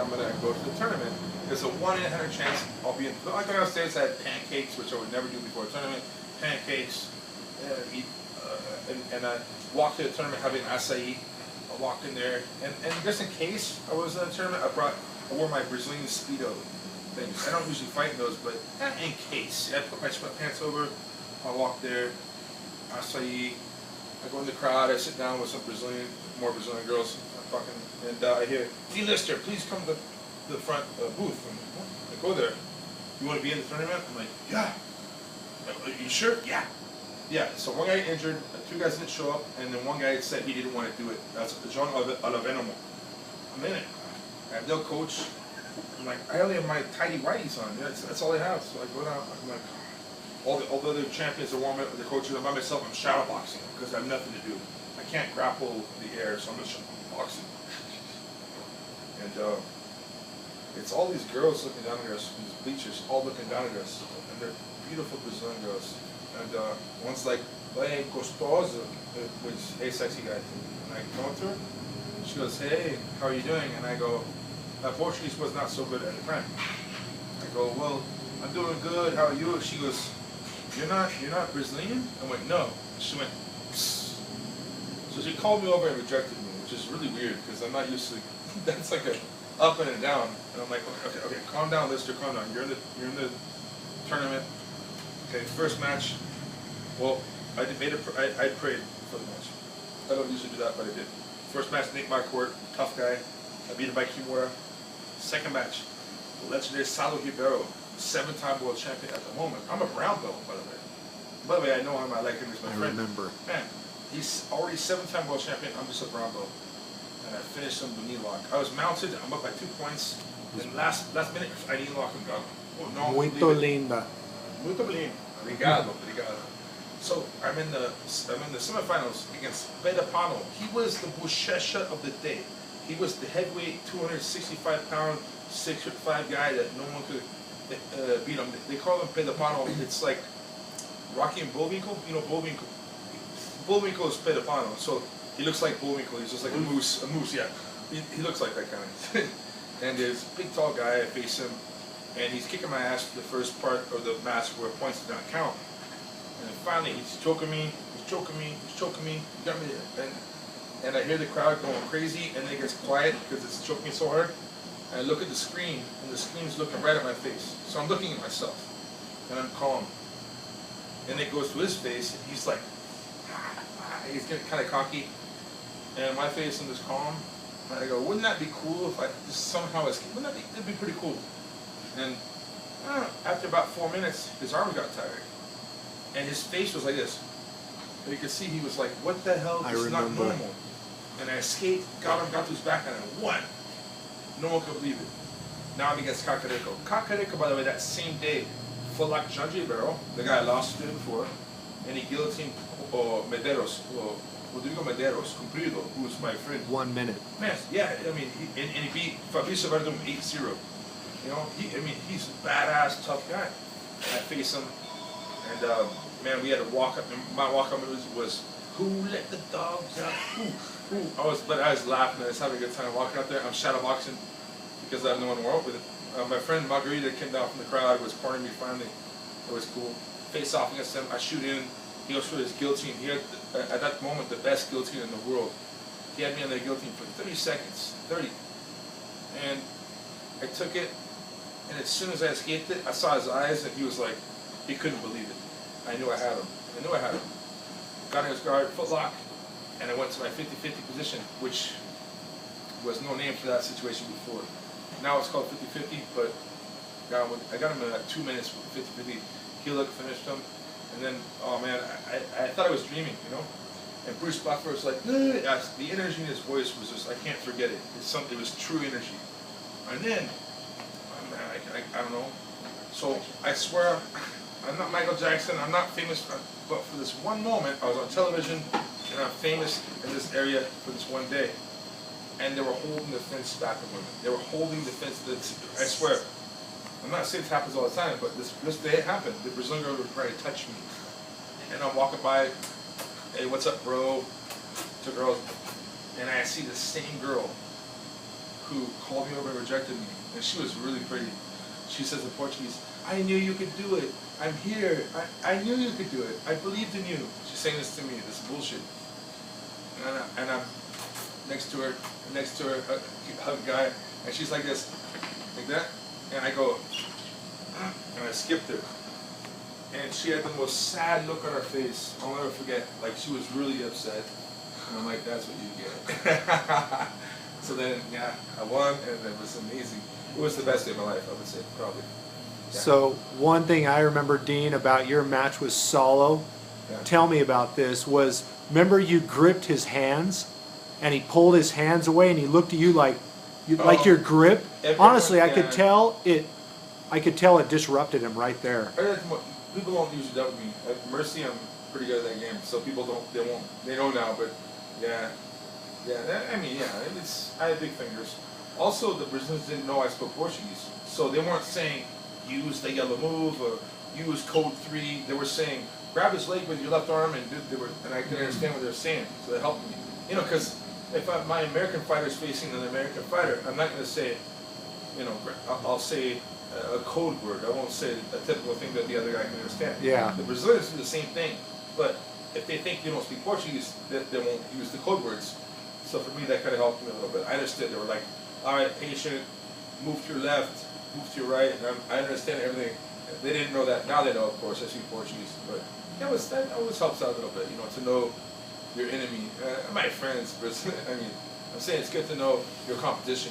I'm gonna go to the tournament. There's a 1 in 100 chance I'll be in. Like I was saying, I had pancakes, which I would never do before a tournament. Pancakes, eat, and I walked to the tournament having acai. I walked in there, and just in case I was in a tournament, I wore my Brazilian Speedo things. I don't usually fight in those, but in case. I put my sweatpants over, I walk there, acai, I go in the crowd, I sit down with some more Brazilian girls, and I hear, D-lister, please come to the front booth. I go there. You want to be in the tournament? I'm like, yeah. Are you sure? Yeah. Yeah. So one guy injured, 2 guys didn't show up, and then one guy said he didn't want to do it. That's John Olavenamo. I'm in it. I have no coach. I'm like, I only have my tidy whities on. That's all I have. So I go down. I'm like, all the other champions are warming up with the coaches. I'm by myself. I'm shadow boxing because I have nothing to do. I can't grapple the air, so I'm just boxing. And it's all these girls looking down at us, these bleachers, all looking down at us, and they're beautiful Brazilian girls. And one's like, "Hey, gostosa," which hey, sexy guy. And I go to her. She goes, "Hey, how are you doing?" And I go, "My Portuguese was not so good at the time." I go, "Well, I'm doing good. How are you?" She goes, You're not Brazilian?" I went, "No." She went, "Psst." So she called me over and rejected me, which is really weird because I'm not used to. That's like a up and a down, and I'm like, okay, calm down, Lister, calm down. You're in the tournament. Okay, first match. Well, I prayed for the match. I don't usually do that, but I did. First match, Nick Marquardt, tough guy. I beat him by Kimura. Second match, the legendary Salo Ribeiro, 7-time world champion at the moment. I'm a brown belt, by the way. By the way, I know him. I like him. He's my friend. I remember. Man, he's already 7-time world champion. I'm just a brown belt. And I finished him with knee lock. I was mounted. I'm up by 2 points. Then last minute, I knee lock him down. Oh, no, Muito linda. Muito lindo. Obrigado, obrigado. So I'm in the semifinals against Bedapano. He was the Buchecha of the day. He was the heavyweight, 265-pound, 6'5" guy that no one could beat him. They call him Bedapano. It's like Rocky and Bullwinkle. You know Bullwinkle. Bullwinkle is Bedapano. So he looks like Bullwinkle. He's just like a moose. Yeah. He looks like that kind of. And there's a big, tall guy. I face him, and he's kicking my ass for the first part of the match where points did not count. And then finally, he's choking me. He got me. And I hear the crowd going crazy, and then it gets quiet because it's choking me so hard. And I look at the screen, and the screen's looking right at my face. So I'm looking at myself, and I'm calm. And it goes to his face, and he's like, he's getting kind of cocky. And my face is calm. And I go, wouldn't that be cool if I just somehow escaped? Wouldn't that be, that'd be pretty cool. And after about 4 minutes, his arm got tired. And his face was like this. And you could see he was like, what the hell? This is not normal. And I escaped, got to his back, and I won. No one could believe it. Now I'm against Kakareko. Kakareko, by the way, that same day, Fulak Janji Barrow, the guy I lost to before, and he guillotined Medeiros, Rodrigo Medeiros, Cumprido, who's my friend. 1 minute. Man, yeah, I mean, and he beat Fabrício Verdun 8-0. You know, he's a badass, tough guy. And I face him, and man, we had to walk up. My walk up was who let the dogs out? Who? I was laughing. I was having a good time walking out there. I'm shadow boxing because I have no one to work with. My friend Margarita came down from the crowd, was cornering me finally. It was cool. Face off against him. I shoot in. He goes for his guillotine. He had, at that moment, the best guillotine in the world. He had me on the guillotine for 30 seconds. 30. And I took it, and as soon as I escaped it, I saw his eyes, and he was like, he couldn't believe it. I knew I had him. Got in his guard, footlock, and I went to my 50-50 position, which was no name for that situation before. Now it's called 50-50, but I got him in 2 minutes with 50-50. Heel hook, finished him, and then, oh man, I thought I was dreaming, you know? And Bruce Buffer was like, the energy in his voice was just, I can't forget it. It was true energy. And then, oh man, I don't know. So I swear, I'm not Michael Jackson, I'm not famous, but for this one moment, I was on television, and I'm famous in this area for this one day. And they were holding the fence back of women. They were holding the fence. I swear, I'm not saying this happens all the time, but this day it happened. The Brazilian girl would try to touch me. And I'm walking by, hey, what's up, bro? To girls. And I see the same girl who called me over and rejected me, and she was really pretty. She says in Portuguese, "I knew you could do it. I'm here. I knew you could do it. I believed in you." She's saying this to me, this bullshit. And I'm next to her, hug guy, and she's like this, like that, and I go, and I skipped her. And she had the most sad look on her face. I'll never forget. Like, she was really upset. And I'm like, that's what you get. So then, yeah, I won, and it was amazing. It was the best day of my life, I would say, probably. Yeah. So one thing I remember, Dean, about your match with Solo, tell me about this, was remember you gripped his hands, and he pulled his hands away, and he looked at you like your grip. Honestly, I could tell it disrupted him right there. People don't usually doubt me. At Mercy, I'm pretty good at that game, so people they know now, but yeah. I had big fingers. Also, the Brazilians didn't know I spoke Portuguese, so they weren't saying use the yellow move or use code 3. They were saying grab his leg with your left arm, and I could understand what they were saying, so that helped me. You know, because if my American fighter is facing an American fighter, I'm not going to say, you know, I'll say a code word. I won't say a typical thing that the other guy can understand. Yeah. The Brazilians do the same thing, but if they think you don't speak Portuguese, they won't use the code words. So for me, that kind of helped me a little bit. I understood. They were like, all right, patient, move to your left, move to your right, and I understand everything. They didn't know that. Now they know, of course. I speak Portuguese, but that always helps out a little bit, you know, to know your enemy. My friends, I mean, I'm saying it's good to know your competition.